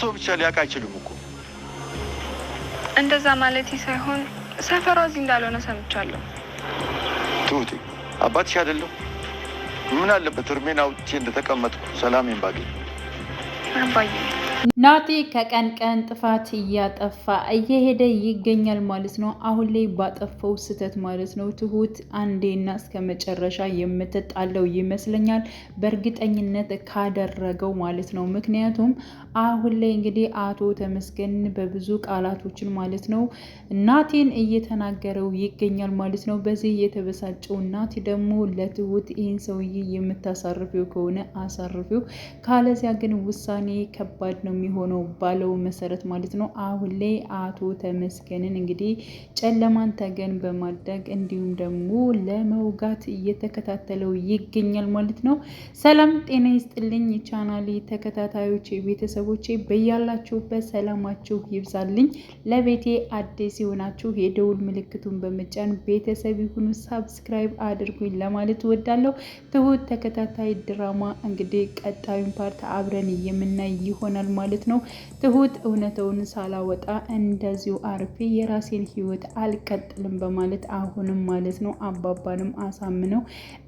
ሰው ብቻ ሊያውቅ አይችልም እኮ። እንደዛ ማለት ሳይሆን ሰፈሯ እዚህ እንዳልሆነ ሰምቻለሁ። ትሁቴ አባትሽ አይደለሁ? ምን አለበት እርሜን አውጥቼ እንደተቀመጥኩ ሰላሜን ባገኝ። አባዬ ናቲ ከቀን ቀን ጥፋት እያጠፋ እየሄደ ይገኛል ማለት ነው። አሁን ላይ ባጠፋው ስህተት ማለት ነው ትሁት አንዴና እስከ መጨረሻ የምትጣለው ይመስለኛል በእርግጠኝነት ካደረገው ማለት ነው። ምክንያቱም አሁን ላይ እንግዲህ አቶ ተመስገን በብዙ ቃላቶችን ማለት ነው ናቲን እየተናገረው ይገኛል ማለት ነው። በዚህ የተበሳጨው ናቲ ደግሞ ለትሁት ይህን ሰውዬ የምታሳርፊው ከሆነ አሳርፊው፣ ካለዚያ ግን ውሳኔ ከባድ ነው የሚሆነው ባለው መሰረት ማለት ነው። አሁን ላይ አቶ ተመስገንን እንግዲህ ጨለማን ተገን በማድረግ እንዲሁም ደግሞ ለመውጋት እየተከታተለው ይገኛል ማለት ነው። ሰላም ጤና ይስጥልኝ ቻናሌ ተከታታዮች ቤተሰቦቼ በያላችሁበት ሰላማችሁ ይብዛልኝ። ለቤቴ አዲስ የሆናችሁ የደውል ምልክቱን በመጫን ቤተሰብ ይሁኑ፣ ሳብስክራይብ አድርጉኝ ለማለት እወዳለሁ። ትሁት ተከታታይ ድራማ እንግዲህ ቀጣዩን ፓርት አብረን የምናይ ይሆናል ማለት ነው። ትሁት እውነታውን ሳላወጣ እንደዚሁ አርፌ የራሴን ህይወት አልቀጥልም በማለት አሁንም ማለት ነው አባባንም አሳምነው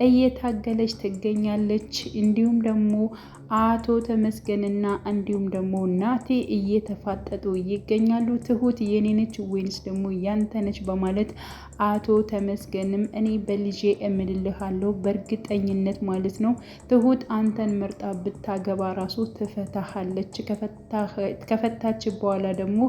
እየታገለች ትገኛለች። እንዲሁም ደግሞ አቶ ተመስገንና እንዲሁም ደግሞ ናቲ እየተፋጠጡ ይገኛሉ። ትሁት የኔ ነች ወይንስ ደግሞ ያንተ ነች በማለት አቶ ተመስገንም እኔ በልጄ እምልልሃለሁ በእርግጠኝነት ማለት ነው ትሁት አንተን ምርጣ ብታገባ ራሱ ትፈታሃለች። ከፈታች በኋላ ደግሞ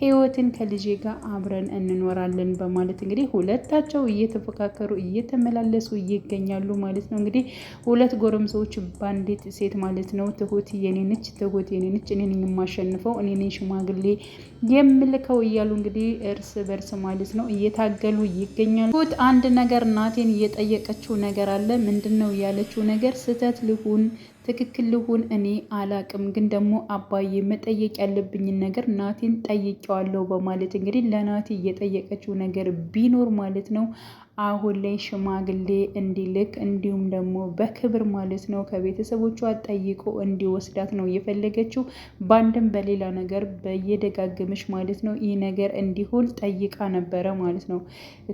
ህይወትን ከልጄ ጋር አብረን እንኖራለን በማለት እንግዲህ ሁለታቸው እየተፈካከሩ እየተመላለሱ ይገኛሉ ማለት ነው። እንግዲህ ሁለት ጎረምሶች ባንዲት ሴት ማለት ነው ትሁት የኔ ነች፣ ትሁት የኔ ነች፣ እኔ ነኝ የማሸንፈው፣ እኔ ነኝ ሽማግሌ የምልከው እያሉ እንግዲህ እርስ በርስ ማለት ነው እየታገሉ ይገኛሉ። ትሁት አንድ ነገር ናቴን እየጠየቀችው ነገር አለ። ምንድነው ያለችው ነገር? ስህተት ልሁን ትክክል ልሁን እኔ አላቅም፣ ግን ደግሞ አባዬ መጠየቅ ያለብኝን ነገር ናቲን ጠይቄዋለሁ በማለት እንግዲህ ለናቲ እየጠየቀችው ነገር ቢኖር ማለት ነው አሁን ላይ ሽማግሌ እንዲልክ እንዲሁም ደግሞ በክብር ማለት ነው ከቤተሰቦቿ ጠይቆ እንዲወስዳት ነው የፈለገችው። በአንድም በሌላ ነገር በየደጋገመች ማለት ነው ይህ ነገር እንዲሆን ጠይቃ ነበረ ማለት ነው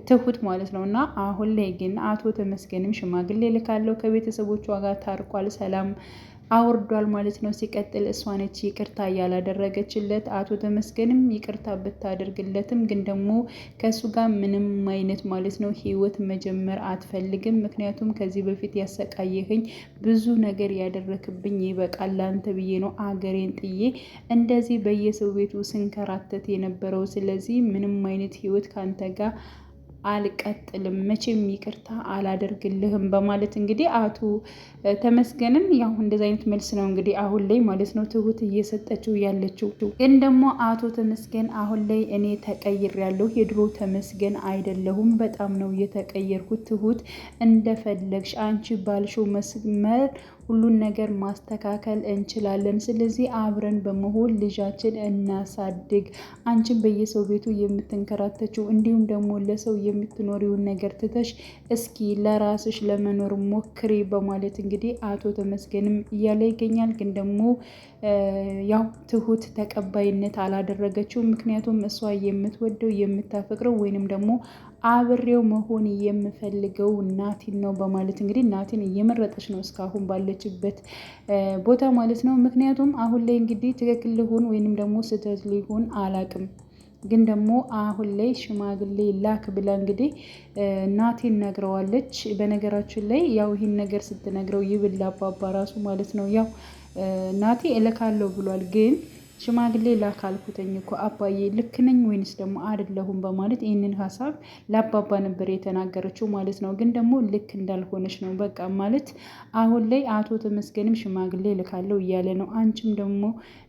ትሁት ማለት ነው። እና አሁን ላይ ግን አቶ ተመስገንም ሽማግሌ ልካለው ከቤተሰቦቿ ጋር ታርቋል፣ ሰላም አውርዷል ማለት ነው። ሲቀጥል እሷ ነች ይቅርታ ያላደረገችለት። አቶ ተመስገንም ይቅርታ ብታደርግለትም ግን ደግሞ ከእሱ ጋር ምንም አይነት ማለት ነው ህይወት መጀመር አትፈልግም። ምክንያቱም ከዚህ በፊት ያሰቃየህኝ ብዙ ነገር ያደረክብኝ ይበቃል ላንተ ብዬ ነው አገሬን ጥዬ እንደዚህ በየሰው ቤቱ ስንከራተት የነበረው። ስለዚህ ምንም አይነት ህይወት ካንተ ጋር አልቀጥልም፣ መቼም ይቅርታ አላደርግልህም በማለት እንግዲህ አቶ ተመስገንም ያው እንደዚህ አይነት መልስ ነው እንግዲህ አሁን ላይ ማለት ነው ትሁት እየሰጠችው ያለችው። ግን ደግሞ አቶ ተመስገን አሁን ላይ እኔ ተቀይሬያለሁ፣ የድሮ ተመስገን አይደለሁም፣ በጣም ነው የተቀየርኩት። ትሁት እንደፈለግሽ አንቺ ባልሽው መስመር ሁሉን ነገር ማስተካከል እንችላለን። ስለዚህ አብረን በመሆን ልጃችን እናሳድግ። አንቺን በየሰው ቤቱ የምትንከራተችው እንዲሁም ደግሞ ለሰው የምትኖሪውን ነገር ትተሽ እስኪ ለራስሽ ለመኖር ሞክሪ በማለት እንግዲህ አቶ ተመስገንም እያለ ይገኛል። ግን ደግሞ ያው ትሁት ተቀባይነት አላደረገችው። ምክንያቱም እሷ የምትወደው የምታፈቅረው ወይንም ደግሞ አብሬው መሆን የምፈልገው ናቲን ነው በማለት እንግዲህ ናቲን እየመረጠች ነው እስካሁን ባለችበት ቦታ ማለት ነው። ምክንያቱም አሁን ላይ እንግዲህ ትክክል ሊሆን ወይንም ደግሞ ስህተት ሊሆን አላቅም፣ ግን ደግሞ አሁን ላይ ሽማግሌ ላክ ብላ እንግዲህ ናቲን ነግረዋለች። በነገራችን ላይ ያው ይህን ነገር ስትነግረው ይብል አባባ ራሱ ማለት ነው ያው ናቲ እልካለሁ ብሏል። ግን ሽማግሌ ላክ አልኩተኝ እኮ አባዬ ልክ ነኝ ወይንስ ደግሞ አይደለሁም በማለት ይህንን ሀሳብ ለአባባ ነበር የተናገረችው ማለት ነው። ግን ደግሞ ልክ እንዳልሆነች ነው በቃ ማለት አሁን ላይ አቶ ተመስገንም ሽማግሌ ልካለው እያለ ነው። አንቺም ደግሞ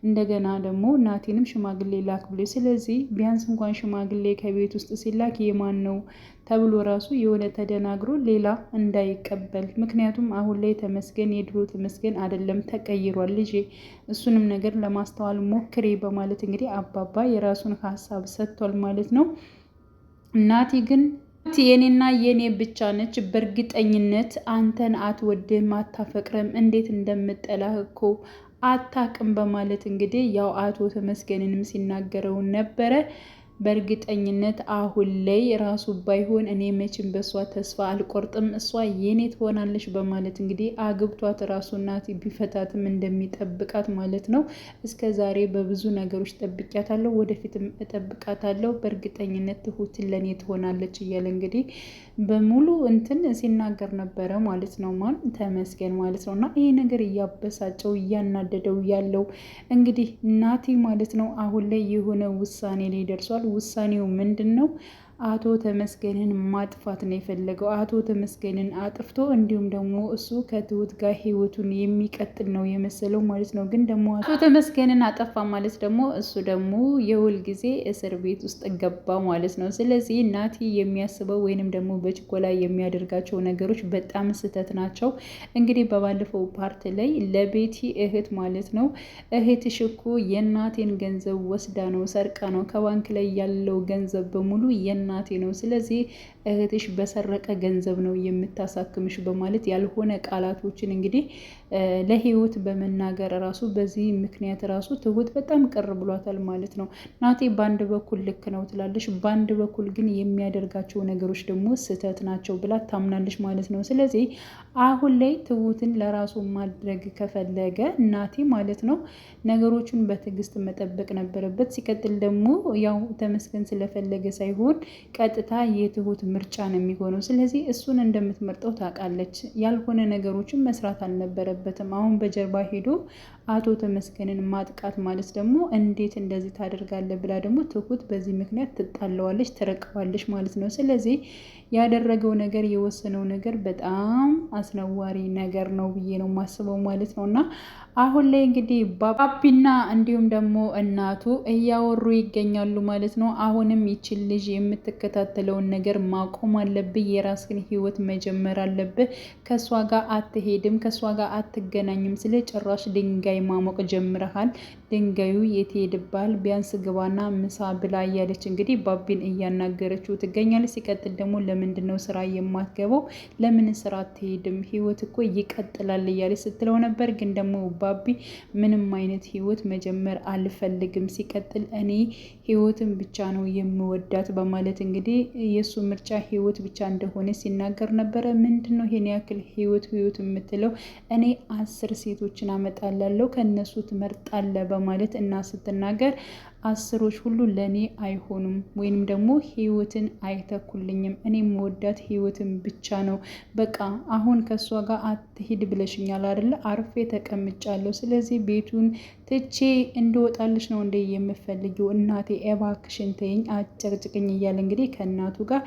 እንደገና ደግሞ ናቲንም ሽማግሌ ላክ ብሎ፣ ስለዚህ ቢያንስ እንኳን ሽማግሌ ከቤት ውስጥ ሲላክ የማን ነው ተብሎ ራሱ የሆነ ተደናግሮ ሌላ እንዳይቀበል። ምክንያቱም አሁን ላይ ተመስገን የድሮ ተመስገን አይደለም ተቀይሯል ልጄ፣ እሱንም ነገር ለማስተዋል ሞክሬ በማለት እንግዲህ አባባ የራሱን ሀሳብ ሰጥቷል ማለት ነው። ናቲ ግን የኔና የኔ ብቻ ነች፣ በእርግጠኝነት አንተን አትወድህም አታፈቅርም፣ እንዴት እንደምጠላህ እኮ አታቅም በማለት እንግዲህ ያው አቶ ተመስገንንም ሲናገረው ነበረ። በእርግጠኝነት አሁን ላይ ራሱ ባይሆን እኔ መቼም በእሷ ተስፋ አልቆርጥም፣ እሷ የኔ ትሆናለች በማለት እንግዲህ አግብቷት ራሱ ናቲ ቢፈታትም እንደሚጠብቃት ማለት ነው። እስከ ዛሬ በብዙ ነገሮች ጠብቂያታለሁ፣ ወደፊትም እጠብቃታለሁ፣ በእርግጠኝነት ትሁትን ለእኔ ትሆናለች እያለ እንግዲህ በሙሉ እንትን ሲናገር ነበረ ማለት ነው። ማን ተመስገን ማለት ነው። እና ይሄ ነገር እያበሳጨው እያናደደው ያለው እንግዲህ ናቲ ማለት ነው። አሁን ላይ የሆነ ውሳኔ ላይ ደርሷል። ውሳኔው ምንድን ነው? አቶ ተመስገንን ማጥፋት ነው የፈለገው። አቶ ተመስገንን አጥፍቶ እንዲሁም ደግሞ እሱ ከትሁት ጋር ህይወቱን የሚቀጥል ነው የመሰለው ማለት ነው። ግን ደግሞ አቶ ተመስገንን አጠፋ ማለት ደግሞ እሱ ደግሞ የሁል ጊዜ እስር ቤት ውስጥ ገባ ማለት ነው። ስለዚህ ናቲ የሚያስበው ወይንም ደግሞ በችኮላ የሚያደርጋቸው ነገሮች በጣም ስህተት ናቸው። እንግዲህ በባለፈው ፓርት ላይ ለቤቲ እህት ማለት ነው እህትሽ እኮ የእናቴን ገንዘብ ወስዳ ነው ሰርቃ ነው ከባንክ ላይ ያለው ገንዘብ በሙሉ እናቴ ነው። ስለዚህ እህትሽ በሰረቀ ገንዘብ ነው የምታሳክምሽ በማለት ያልሆነ ቃላቶችን እንግዲህ ለህይወት በመናገር ራሱ በዚህ ምክንያት ራሱ ትሁት በጣም ቅር ብሏታል ማለት ነው። ናቴ በአንድ በኩል ልክ ነው ትላለች፣ በአንድ በኩል ግን የሚያደርጋቸው ነገሮች ደግሞ ስህተት ናቸው ብላ ታምናለች ማለት ነው። ስለዚህ አሁን ላይ ትሁትን ለራሱ ማድረግ ከፈለገ ናቴ ማለት ነው ነገሮቹን በትዕግስት መጠበቅ ነበረበት። ሲቀጥል ደግሞ ያው ተመስገን ስለፈለገ ሳይሆን ቀጥታ የትሁት ምርጫ ነው የሚሆነው። ስለዚህ እሱን እንደምትመርጠው ታውቃለች። ያልሆነ ነገሮችን መስራት አልነበረበትም። አሁን በጀርባ ሄዶ አቶ ተመስገንን ማጥቃት ማለት ደግሞ እንዴት እንደዚህ ታደርጋለህ ብላ ደግሞ ትሁት በዚህ ምክንያት ትጣለዋለች፣ ትረቀዋለች ማለት ነው። ስለዚህ ያደረገው ነገር የወሰነው ነገር በጣም አስነዋሪ ነገር ነው ብዬ ነው የማስበው ማለት ነው። እና አሁን ላይ እንግዲህ ባቢና እንዲሁም ደግሞ እናቱ እያወሩ ይገኛሉ ማለት ነው። አሁንም ይችን ልጅ የምትከታተለውን ነገር ማቆም አለብህ፣ የራስህን ህይወት መጀመር አለብህ፣ ከእሷ ጋር አትሄድም፣ ከእሷ ጋር አትገናኝም፣ ስለ ጭራሽ ድንጋይ ማሞቅ ጀምረሃል፣ ድንጋዩ የት ሄድብሃል፣ ቢያንስ ግባና ምሳ ብላ እያለች እንግዲህ ባቢን እያናገረችው ትገኛለች። ሲቀጥል ደግሞ ለምንድን ነው ስራ የማትገባው? ለምን ስራ አትሄድም? ህይወት እኮ ይቀጥላል እያለች ስትለው ነበር። ግን ደግሞ ባቢ ምንም አይነት ህይወት መጀመር አልፈልግም፣ ሲቀጥል እኔ ህይወትን ብቻ ነው የምወዳት በማለት እንግዲህ የእሱ ምርጫ ህይወት ብቻ እንደሆነ ሲናገር ነበረ። ምንድን ነው ይሄን ያክል ህይወት የምትለው? እኔ 10 ሴቶችን አመጣላለሁ ከነሱ ትመርጣለ በማለት እና ስትናገር 10ሮች ሁሉ ለእኔ አይሆኑም ወይንም ደግሞ ህይወትን አይተኩልኝም። እኔ መወዳት ህይወትን ብቻ ነው። በቃ አሁን ከእሷ ጋር አትሂድ ብለሽኛል አይደለ? አርፌ ተቀምጫለሁ። ስለዚህ ቤቱን ትቼ እንደወጣልሽ ነው እንደ የምፈልጊው? እናቴ እባክሽን ተይኝ፣ አጨቅጭቅኝ እያለ እንግዲህ ከእናቱ ጋር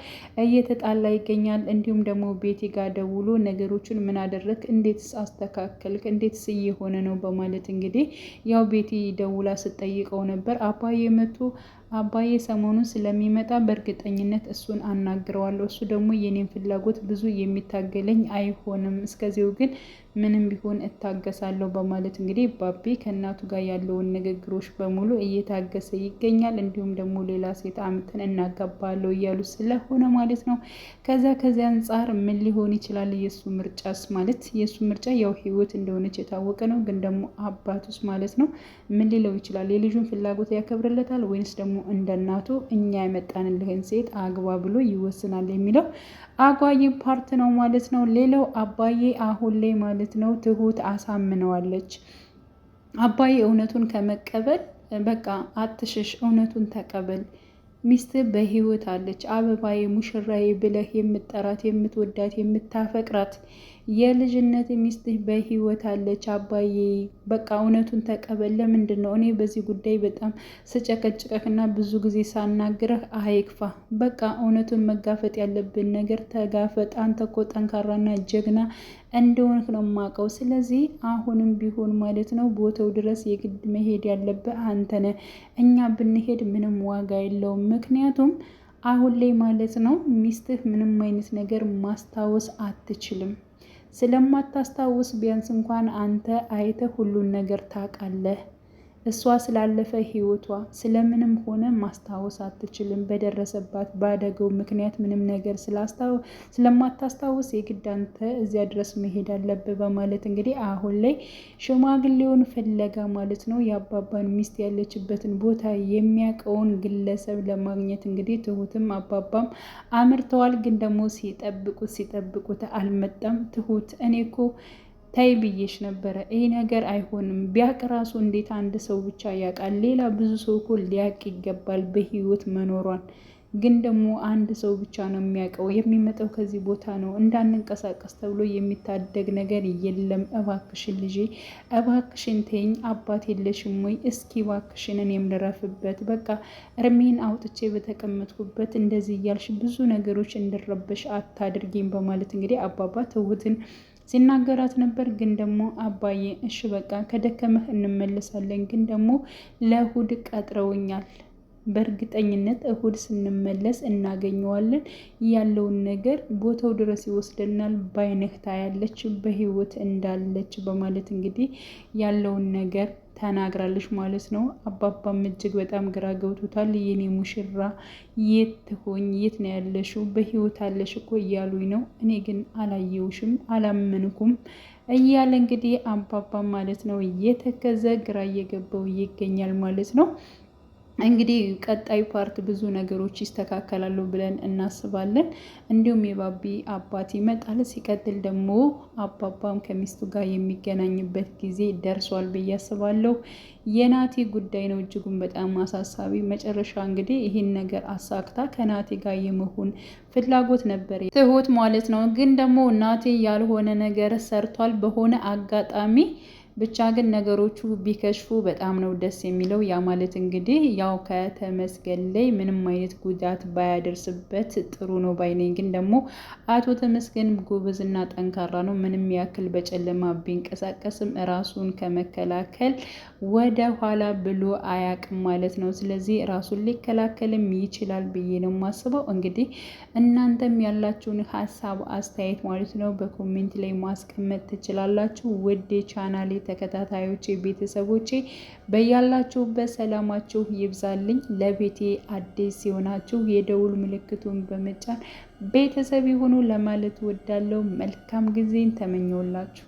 እየተጣላ ይገኛል። እንዲሁም ደግሞ ቤቲ ጋር ደውሎ ነገሮችን ምን አደረግ፣ እንዴትስ አስተካከልክ፣ እንዴትስ እየሆነ ነው በማለት እንግዲህ ያው ቤቲ ደውላ ስጠይቀው ነበር። አባዬ መቶ አባዬ ሰሞኑን ስለሚመጣ በእርግጠኝነት እሱን አናግረዋለሁ። እሱ ደግሞ የኔን ፍላጎት ብዙ የሚታገለኝ አይሆንም፣ እስከዚሁ ግን ምንም ቢሆን እታገሳለሁ በማለት እንግዲህ ባቢ ከእናቱ ጋር ያለውን ንግግሮች በሙሉ እየታገሰ ይገኛል። እንዲሁም ደግሞ ሌላ ሴት አምተን እናጋባለሁ እያሉ ስለሆነ ማለት ነው። ከዚያ አንጻር ምን ሊሆን ይችላል የእሱ ምርጫስ? ማለት የእሱ ምርጫ ያው ህይወት እንደሆነች የታወቀ ነው። ግን ደግሞ አባቱስ ማለት ነው ምን ሊለው ይችላል? የልጁን ፍላጎት ያከብርለታል ወይንስ ደግሞ እንደ እናቱ እኛ የመጣንልህን ሴት አግባ ብሎ ይወስናል የሚለው አጓይ ፓርት ነው ማለት ነው። ሌላው አባዬ አሁን ላይ ማለት ነው ትሁት አሳምነዋለች። አባዬ እውነቱን ከመቀበል በቃ አትሽሽ፣ እውነቱን ተቀበል፣ ሚስትህ በህይወት አለች፣ አበባዬ ሙሽራዬ ብለህ የምትጠራት የምትወዳት የምታፈቅራት የልጅነት ሚስትህ በህይወት አለች። አባዬ በቃ እውነቱን ተቀበል። ለምንድን ነው እኔ በዚህ ጉዳይ በጣም ስጨቀጭቀህና ብዙ ጊዜ ሳናግረህ አይክፋ። በቃ እውነቱን መጋፈጥ ያለብን ነገር ተጋፈጥ። አንተ እኮ ጠንካራና ጀግና እንደሆንክ ነው የማውቀው። ስለዚህ አሁንም ቢሆን ማለት ነው ቦታው ድረስ የግድ መሄድ ያለብህ አንተ ነህ። እኛ ብንሄድ ምንም ዋጋ የለውም። ምክንያቱም አሁን ላይ ማለት ነው ሚስትህ ምንም አይነት ነገር ማስታወስ አትችልም። ስለማታስታውስ ቢያንስ እንኳን አንተ አይተህ ሁሉን ነገር ታውቃለህ። እሷ ስላለፈ ህይወቷ ስለምንም ሆነ ማስታወስ አትችልም። በደረሰባት ባደገው ምክንያት ምንም ነገር ስለማታስታውስ የግድ አንተ እዚያ ድረስ መሄድ አለብህ በማለት እንግዲህ አሁን ላይ ሽማግሌውን ፍለጋ ማለት ነው የአባባን ሚስት ያለችበትን ቦታ የሚያውቀውን ግለሰብ ለማግኘት እንግዲህ ትሁትም አባባም አምርተዋል። ግን ደግሞ ሲጠብቁት አልመጣም። ትሁት እኔ እኮ ታይ ብዬሽ ነበረ፣ ይሄ ነገር አይሆንም። ቢያቅ ራሱ እንዴት አንድ ሰው ብቻ ያውቃል? ሌላ ብዙ ሰው እኮ ሊያቅ ይገባል በህይወት መኖሯን። ግን ደግሞ አንድ ሰው ብቻ ነው የሚያውቀው። የሚመጣው ከዚህ ቦታ ነው። እንዳንንቀሳቀስ ተብሎ የሚታደግ ነገር የለም። እባክሽን ልጄ፣ እባክሽን ተይኝ። አባት የለሽም ወይ? እስኪ እባክሽን እኔም ልረፍበት። በቃ እርሜን አውጥቼ በተቀመጥኩበት እንደዚህ እያልሽ ብዙ ነገሮች እንድረበሽ አታድርጊኝ በማለት እንግዲህ አባባ ትሁትን ሲናገራት ነበር። ግን ደግሞ አባዬ እሺ በቃ ከደከመህ እንመለሳለን፣ ግን ደግሞ ለእሁድ ቀጥረውኛል። በእርግጠኝነት እሁድ ስንመለስ እናገኘዋለን። ያለውን ነገር ቦታው ድረስ ይወስደናል። ባይነህ ታያለች በህይወት እንዳለች በማለት እንግዲህ ያለውን ነገር ተናግራለች ማለት ነው። አባባም እጅግ በጣም ግራ ገብቶታል። የኔ ሙሽራ የት ትሆኝ? የት ነው ያለሽው? በህይወት አለሽ እኮ እያሉኝ ነው፣ እኔ ግን አላየውሽም፣ አላመንኩም እያለ እንግዲህ አባባ ማለት ነው እየተከዘ ግራ እየገባው ይገኛል ማለት ነው። እንግዲህ ቀጣዩ ፓርት ብዙ ነገሮች ይስተካከላሉ ብለን እናስባለን። እንዲሁም የባቢ አባት ይመጣል። ሲቀጥል ደግሞ አባባም ከሚስቱ ጋር የሚገናኝበት ጊዜ ደርሷል ብዬ አስባለሁ። የናቲ ጉዳይ ነው እጅጉን በጣም አሳሳቢ። መጨረሻ እንግዲህ ይህን ነገር አሳክታ ከናቲ ጋር የመሆን ፍላጎት ነበር ትሁት ማለት ነው። ግን ደግሞ ናቲ ያልሆነ ነገር ሰርቷል በሆነ አጋጣሚ። ብቻ ግን ነገሮቹ ቢከሽፉ በጣም ነው ደስ የሚለው። ያ ማለት እንግዲህ ያው ከተመስገን ላይ ምንም አይነት ጉዳት ባያደርስበት ጥሩ ነው ባይነኝ። ግን ደግሞ አቶ ተመስገን ጎበዝና ጠንካራ ነው። ምንም ያክል በጨለማ ቢንቀሳቀስም ራሱን ከመከላከል ወደ ኋላ ብሎ አያቅም ማለት ነው። ስለዚህ ራሱን ሊከላከልም ይችላል ብዬ ነው የማስበው። እንግዲህ እናንተም ያላችሁን ሀሳብ አስተያየት ማለት ነው በኮሜንት ላይ ማስቀመጥ ትችላላችሁ። ውድ ቻናሌ ተከታታዮቼ ቤተሰቦቼ በያላችሁበት ሰላማችሁ ይብዛልኝ። ለቤቴ አዲስ ሲሆናችሁ የደውል ምልክቱን በመጫን ቤተሰብ ይሁኑ ለማለት ወዳለው መልካም ጊዜን ተመኘውላችሁ።